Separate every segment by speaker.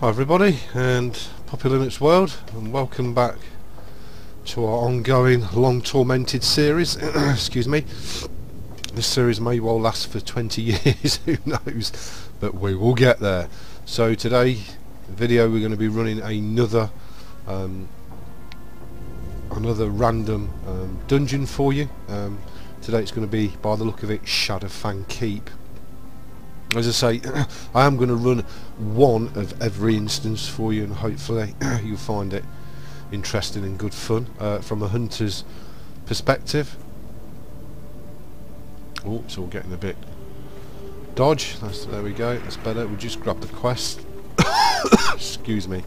Speaker 1: Hi everybody, and Poppy Linux World, and welcome back to our ongoing long tormented series. Excuse me. This series may well last for 20 years, who knows, but we will get there. So today video we're going to be running another random dungeon for you. Today it's going to be, by the look of it, Shadow Fang Keep. As I say, I am going to run one of every instance for you, and hopefully you'll find it interesting and good fun from a hunter's perspective. Oh, it's all getting a bit dodge. There we go, that's better. We'll just grab the quest. Excuse me.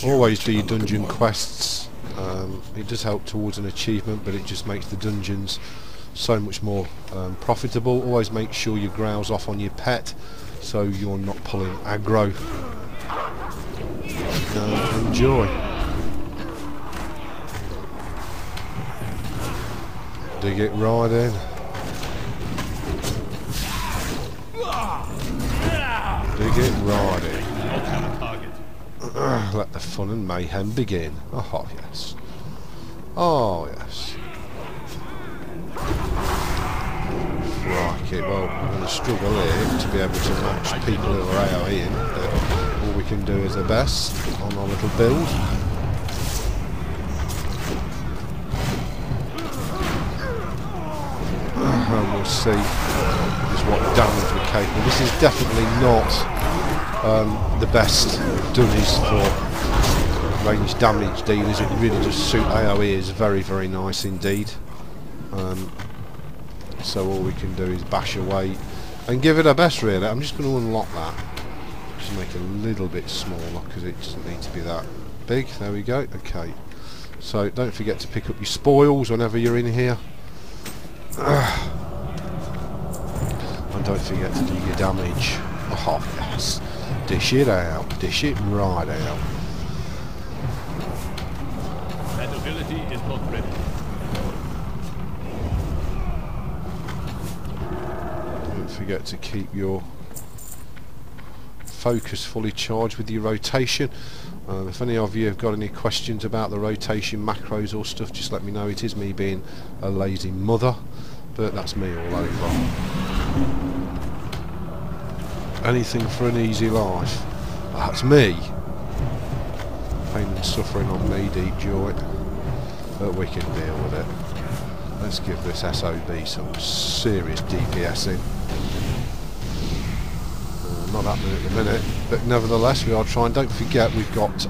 Speaker 1: Always do your dungeon quests. It does help towards an achievement, but it just makes the dungeons so much more profitable. Always make sure you grouse off on your pet so you're not pulling aggro. Enjoy. Dig it right in. Dig it right in. Let the fun and mayhem begin. Oh yes. Oh yes. Right, well, we're going to struggle here to be able to match people who are AoEing, but all we can do is our best on our little build. And we'll see just what damage we're capable. This is definitely not the best dummies for range damage dealers. It really does suit AoEers very, very nice indeed. So all we can do is bash away and give it our best, really. I'm just going to unlock that, just make it a little bit smaller because it doesn't need to be that big. There we go. Okay, so don't forget to pick up your spoils whenever you're in here, and don't forget to do your damage. Oh yes, dish it out, dish it right out.
Speaker 2: That ability is not ready.
Speaker 1: Forget to keep your focus fully charged with your rotation. If any of you have got any questions about the rotation macros or stuff, just let me know. It is me being a lazy mother, but that's me all over. Anything for an easy life. That's me. Pain and suffering on me, deep joy, but we can deal with it. Let's give this SOB some serious DPSing. Not happening at the minute, but nevertheless we are trying. Don't forget we've got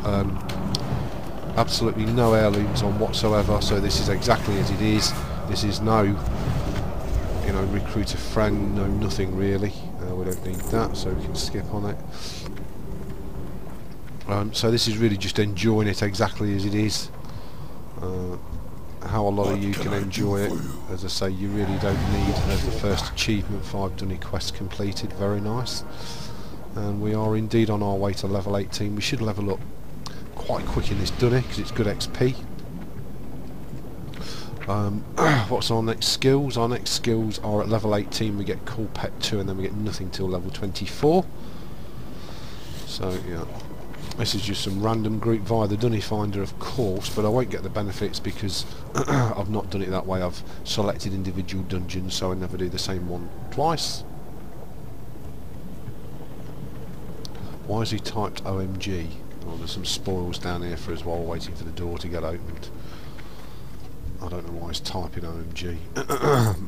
Speaker 1: absolutely no heirlooms on whatsoever, so this is exactly as it is. This is no, you know, recruit a friend, no nothing really. We don't need that, so we can skip on it. So this is really just enjoying it exactly as it is. How a lot of you can enjoy it, as I say, you really don't need, as the first achievement, 5 dunny quests completed. Very nice. And we are indeed on our way to level 18. We should level up quite quick in this dunny because it's good XP. What's our next skills? Our next skills are at level 18 we get Cool Pet 2, and then we get nothing till level 24. So yeah, this is just some random group via the Dunny Finder, of course, but I won't get the benefits because I've not done it that way. I've selected individual dungeons, so I never do the same one twice. Why has he typed OMG? Oh, there's some spoils down here for us while waiting for the door to get opened. I don't know why he's typing OMG.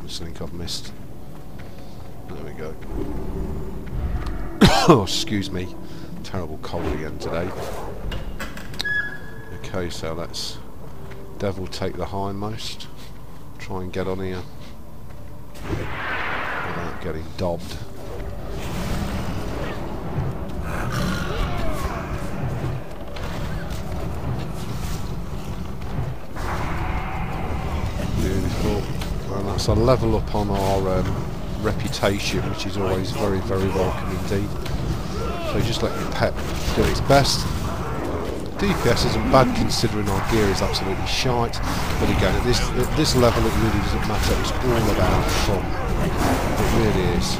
Speaker 1: Something I've missed. There we go. Oh, excuse me. Terrible cold again today. Okay, so let's devil take the hindmost. Try and get on here without getting dobbed. Beautiful. And that's a level up on our reputation, which is always very, very welcome indeed. So just let your pet do its best. DPS isn't bad considering our gear is absolutely shite, but again at this level it really doesn't matter. It's all about fun. It really is.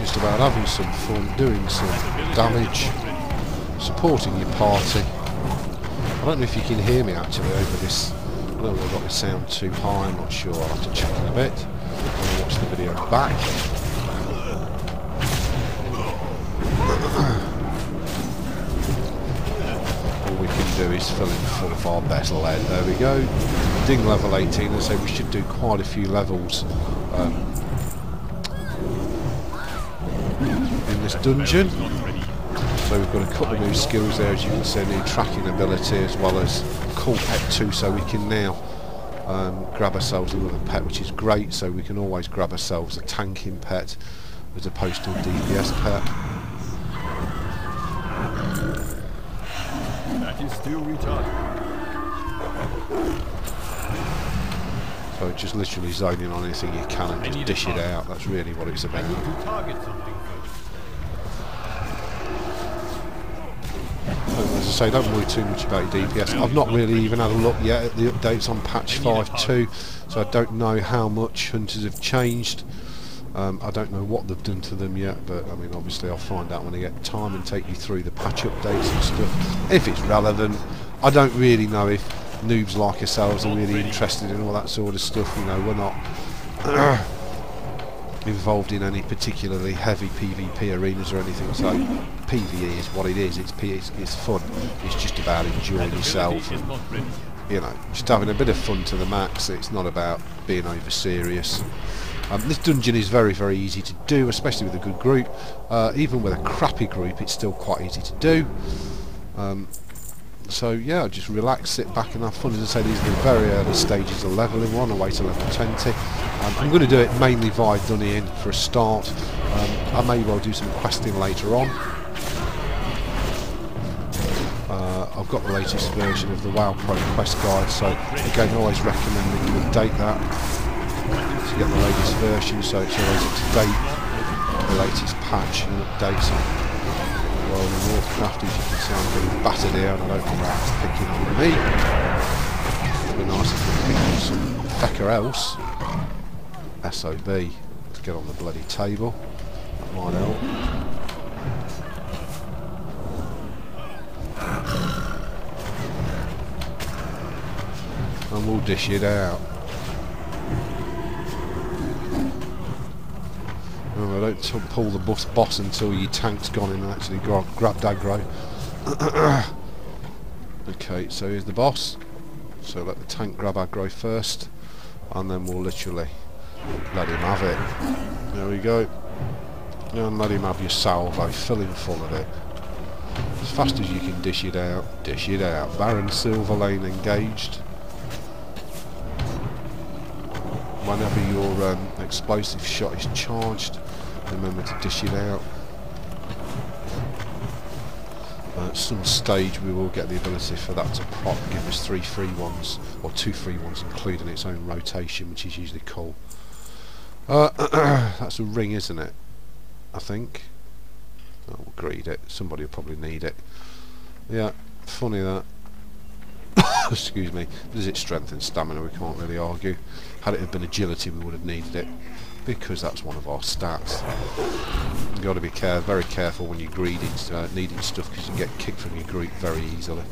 Speaker 1: just about having some fun, doing some damage, supporting your party. I don't know if you can hear me actually over this. I don't know if I've got the sound too high, I'm not sure, I'll have to check in a bit. I'll watch the video back. All we can do is fill in full of our better lead. There we go. Ding level 18, I say we should do quite a few levels in this dungeon. So we've got a couple of new skills there, as you can see, new tracking ability as well as cool pet 2, so we can now grab ourselves another pet, which is great. So we can always grab ourselves a tanking pet as opposed to a DPS pet.
Speaker 2: That is still retarded.
Speaker 1: So just literally zoning on anything you can and just dish it out. That's really what it's about.
Speaker 2: I need to target something first.
Speaker 1: As I say, don't worry too much about your DPS. I've not really even had a look yet at the updates on patch 5.2, so I don't know how much hunters have changed. I don't know what they've done to them yet, but I mean, obviously I'll find out when I get time and take you through the patch updates and stuff, if it's relevant. I don't really know if noobs like ourselves are really interested in all that sort of stuff. You know, we're not involved in any particularly heavy PvP arenas or anything, so PvE is what it is. It's fun. It's just about enjoying yourself and, you know, just having a bit of fun to the max. It's not about being over serious. This dungeon is very, very easy to do, especially with a good group. Even with a crappy group, it's still quite easy to do. So yeah, just relax, sit back and have fun. As I say, these are the very early stages of leveling. We're on our way to level 20. I'm going to do it mainly via Dunny-in for a start. I may well do some questing later on. I've got the latest version of the WoW Pro Quest Guide, so again, I always recommend that you update that to get the latest version, so it's always up to date, the latest patch and updates on. Well, in Warcraft, as you can see, I'm getting battered here, and I don't think that's picking on me. It'd be nice if we pick on some fecker else. SOB, let's get on the bloody table. That might help. And we'll dish it out. Remember, don't pull the boss until your tank's gone in and actually grab aggro. Okay, so here's the boss. So let the tank grab aggro first, and then we'll literally let him have it. There we go. And let him have your salvo, fill him full of it. As fast as you can dish it out, dish it out. Baron Silverlane engaged. Whenever your explosive shot is charged, remember to dish it out. At some stage we will get the ability for that to give us 3 free ones, or 2 free ones, including its own rotation, which is usually cool. That's a ring, isn't it? I think. Oh, we'll greed it. Somebody will probably need it. Yeah, funny that. Excuse me. Does it strengthen stamina? We can't really argue. Had it have been agility, we would have needed it, because that's one of our stats. You've got to be very careful when you're greeding, needing stuff, because you can get kicked from your group very easily.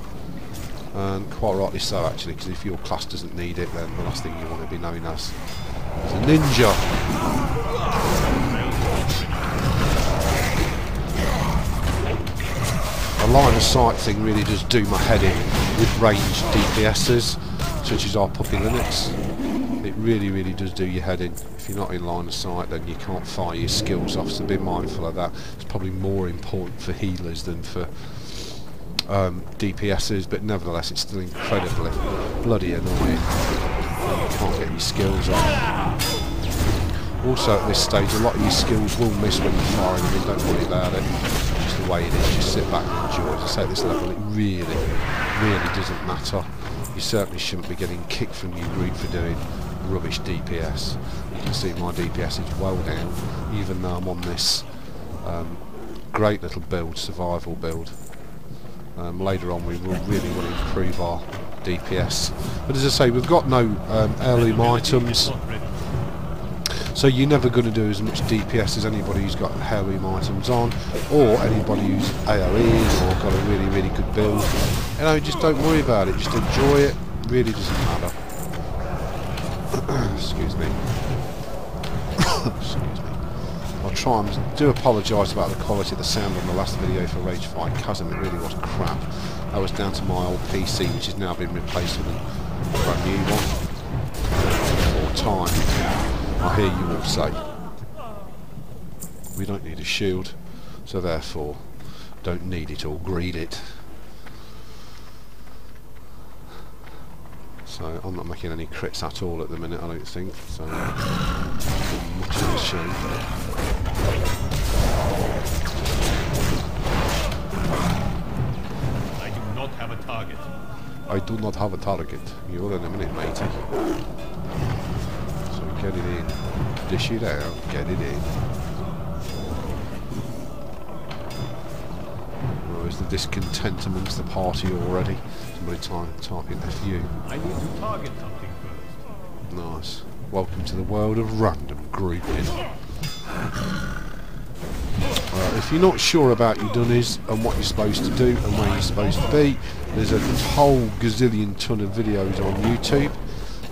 Speaker 1: And quite rightly so, actually, because if your class doesn't need it, then the last thing you want to be known as is a ninja. The line of sight thing really does do my head in with ranged DPSs, such as our Puppy Linux. It really, really does do your head in. If you're not in line of sight, then you can't fire your skills off, so be mindful of that. It's probably more important for healers than for DPSs, but nevertheless it's still incredibly bloody annoying. You can't get your skills on. Also at this stage, a lot of your skills will miss when you're firing them in, don't worry about it. It's just the way it is, just sit back and enjoy it. As I say, at this level it really, really doesn't matter. You certainly shouldn't be getting kicked from your group for doing rubbish DPS. You can see my DPS is well down, even though I'm on this great little build, survival build. Later on we will really want to improve our DPS, but as I say, we've got no heirloom items, So you're never going to do as much DPS as anybody who's got heirloom items on, or anybody who's AoEs or got a really, really good build. You know, just don't worry about it, just enjoy it, really doesn't matter. Excuse me. Excuse me. I'll try and do apologise about the quality of the sound on the last video for Rage Fight Chasm, it really was crap. That was down to my old PC, which has now been replaced with a brand new one. For time, I hear you all say, we don't need a shield, so therefore, don't need it or greed it. So I'm not making any crits at all at the minute, I don't think, so much of a shame.
Speaker 2: I do not have a target.
Speaker 1: I do not have a target. You're in a minute, matey. So get it in. Dish it out, get it in. Oh, is the discontent amongst the party already? Somebody typing FU.
Speaker 2: I need to target something first.
Speaker 1: Nice. Welcome to the world of random grouping. If you're not sure about your dunnies and what you're supposed to do and where you're supposed to be, there's a whole gazillion ton of videos on YouTube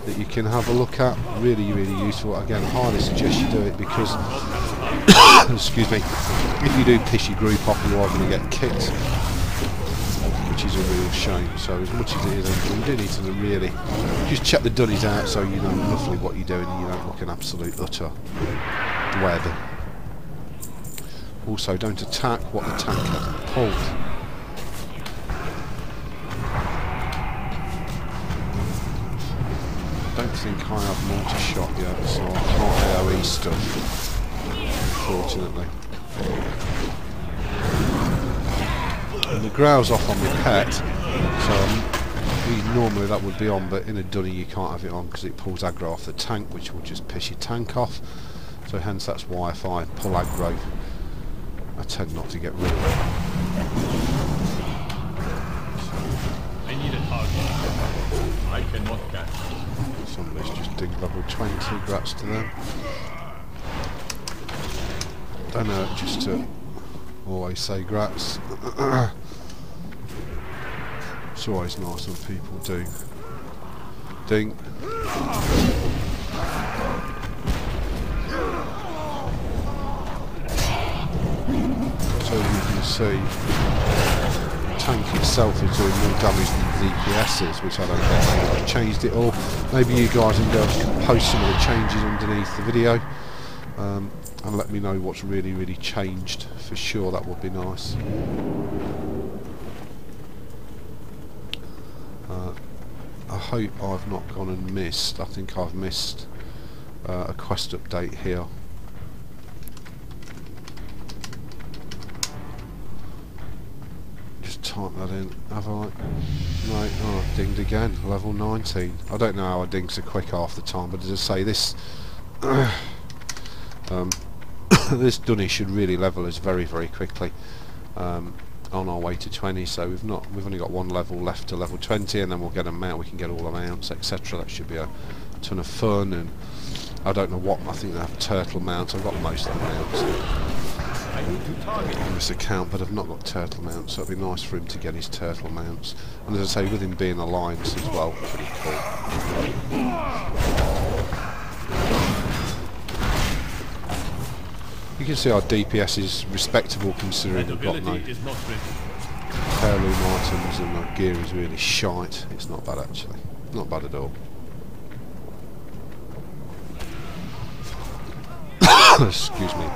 Speaker 1: that you can have a look at. Really, really useful. Again, I highly suggest you do it because, excuse me, if you do piss your group off, you are going to get kicked, which is a real shame. So as much as it is, you do need to really just check the dunnies out so you know roughly what you're doing and you don't look an absolute utter dweb. Also, don't attack what the tank hasn't pulled. I don't think I have mortar shot yet, so I can't AoE stuff, unfortunately. And the growl's off on my pet, so normally that would be on, but in a dunny you can't have it on because it pulls aggro off the tank, which will just piss your tank off. So hence that's why if I pull aggro, I tend not to get rid of it.
Speaker 2: I need a target. I cannot catch.
Speaker 1: Somebody's just dinged level 20, grats to them. Don't know, just to always say grats. It's always nice when people do. Ding. So you can see the tank itself is doing more damage than the DPS is, which I don't get. Maybe I've changed it all. Maybe you guys and girls can post some of the changes underneath the video and let me know what's really, really changed. For sure, that would be nice. I hope I've not gone and missed. I think I've missed a quest update here. Type that in, have I? No, oh, I've dinged again, level 19. I don't know how I ding so quick half the time, but as I say, this this dunny should really level us very, very quickly on our way to 20. So we've only got one level left to level 20, and then we'll get a mount. We can get all the mounts, etc. That should be a ton of fun. And I don't know what, I think they have turtle mounts. I've got most of the mounts on this account, but I've not got turtle mounts, so it'd be nice for him to get his turtle mounts. And as I say, with him being alliance as well, pretty cool. You can see our DPS is respectable considering we've got no heirloom items and our gear is really shite. It's not bad actually, not bad at all. Excuse me.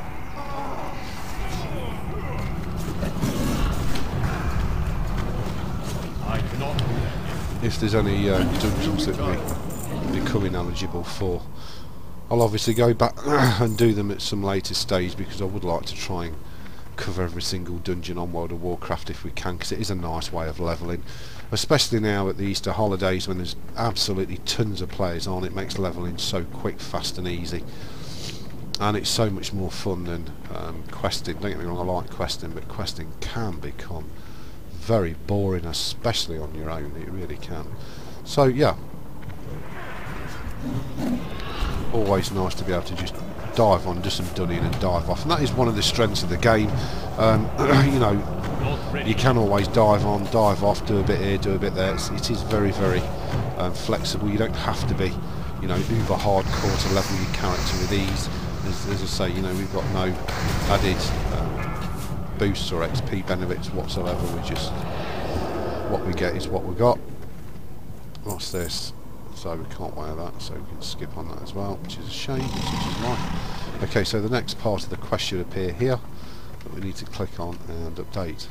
Speaker 1: If there's any dungeons that we're becoming eligible for, I'll obviously go back and do them at some later stage, because I would like to try and cover every single dungeon on World of Warcraft if we can, because it is a nice way of levelling, especially now at the Easter holidays when there's absolutely tons of players on. It makes levelling so quick, fast and easy, and it's so much more fun than questing. Don't get me wrong, I like questing, but questing can become very boring, especially on your own. It really can. So yeah, always nice to be able to just dive on, do some dunning and dive off, and that is one of the strengths of the game. You know, you can always dive on, dive off, do a bit here, do a bit there. It is very, very flexible. You don't have to be, you know, uber hardcore to level your character with ease. As I say, you know, we've got no added boosts or XP benefits whatsoever. We just, what we get is what we got. What's this? So we can't wear that, so we can skip on that as well, which is a shame, which is life. Okay, so the next part of the quest should appear here, that we need to click on and update.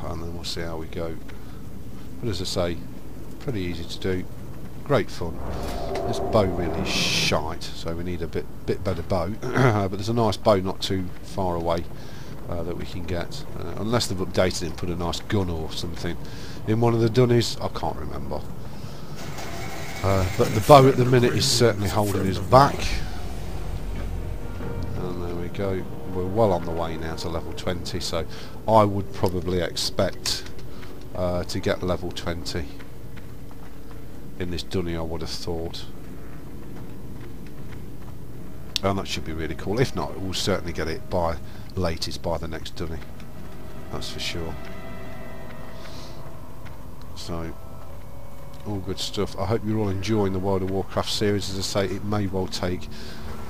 Speaker 1: And then we'll see how we go. But as I say, pretty easy to do, great fun. This bow really is shite, so we need a bit better bow. But there's a nice bow not too far away that we can get, unless they've updated it and put a nice gun or something in one of the dunnies. I can't remember. But the bow at the minute is certainly holding us back. And there we go. We're well on the way now to level 20, so I would probably expect to get level 20 in this dunny, I would have thought. And that should be really cool. If not, we'll certainly get it by latest by the next dunny. That's for sure. So, all good stuff. I hope you're all enjoying the World of Warcraft series. As I say, it may well take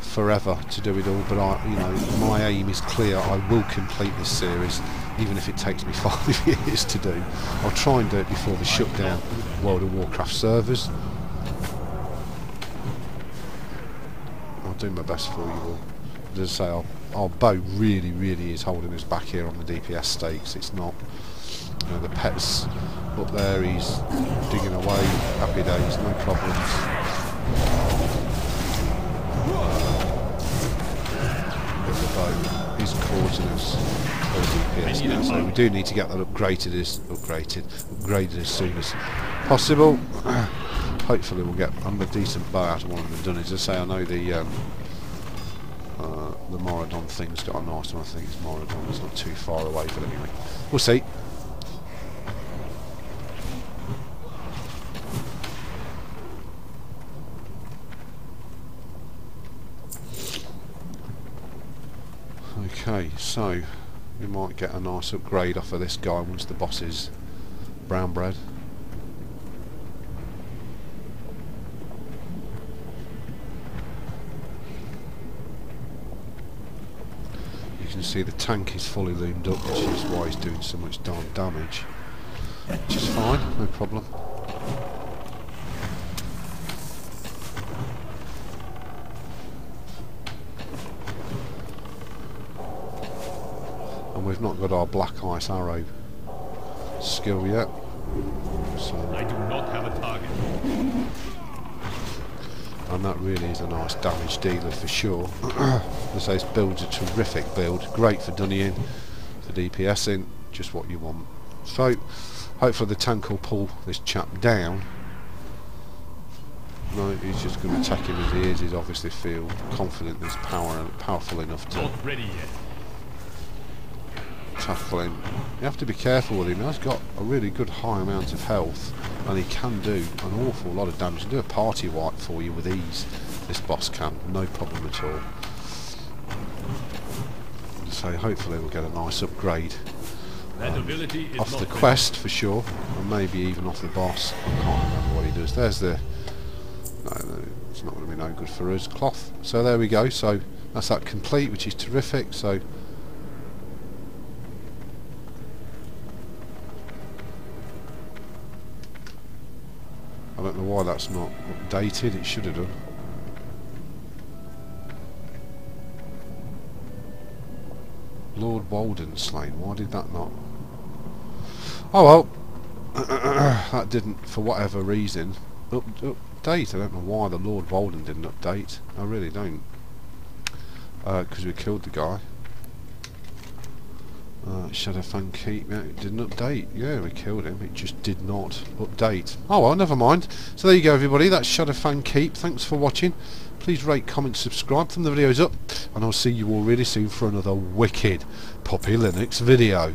Speaker 1: forever to do it all, but you know, my aim is clear. I will complete this series, even if it takes me 5 years to do. I'll try and do it before they shut down World of Warcraft servers. I'll do my best for you all. As I say, our bow really is holding us back here on the DPS stakes. It's not. You know, the pet's up there, he's digging away, happy days, no problems. But the bow is causing us DPS now, so we do need to get that upgraded as soon as possible. Hopefully we'll get a decent bow out of one of the dunnies. As I say, I know the Moradon thing's got a nice one. I think it's Moradon. It's not too far away, but anyway, we'll see. Okay, so we might get a nice upgrade off of this guy once the boss is brown bread. You can see the tank is fully loomed up, which is why he's doing so much darn damage. Which is fine, no problem. And we've not got our black ice arrow skill yet. So
Speaker 2: I do not have a target.
Speaker 1: And that really is a nice damage dealer for sure. As I say, this build's a terrific build, great for dunnying, for DPSing, just what you want. So, hopefully the tank will pull this chap down. No, he's just going to attack him as he is. He's obviously feel confident he's powerful enough to
Speaker 2: Not ready yet.
Speaker 1: tackle him. You have to be careful with him. He's got a really good high amount of health, and he can do an awful lot of damage. He can do a party wipe for you with ease. This boss can, no problem at all. So hopefully we'll get a nice upgrade off the quest for sure, and maybe even off the boss. I can't remember what he does. There's the... No, it's not going to be no good for us. Cloth. So there we go. So that's that complete, which is terrific. So I don't know why that's not updated. It should have done. Lord Walden slain. Why did that not? Oh well. That didn't, for whatever reason, update. I don't know why the Lord Walden didn't update. I really don't. Because we killed the guy. Shadow Fang Keep, yeah, it didn't update. Yeah, we killed him, it just did not update. Oh well, never mind. So there you go everybody, that's Shadow Fang Keep. Thanks for watching. Please rate, comment, subscribe, thumb the videos up, and I'll see you all really soon for another wicked Puppy Linux video.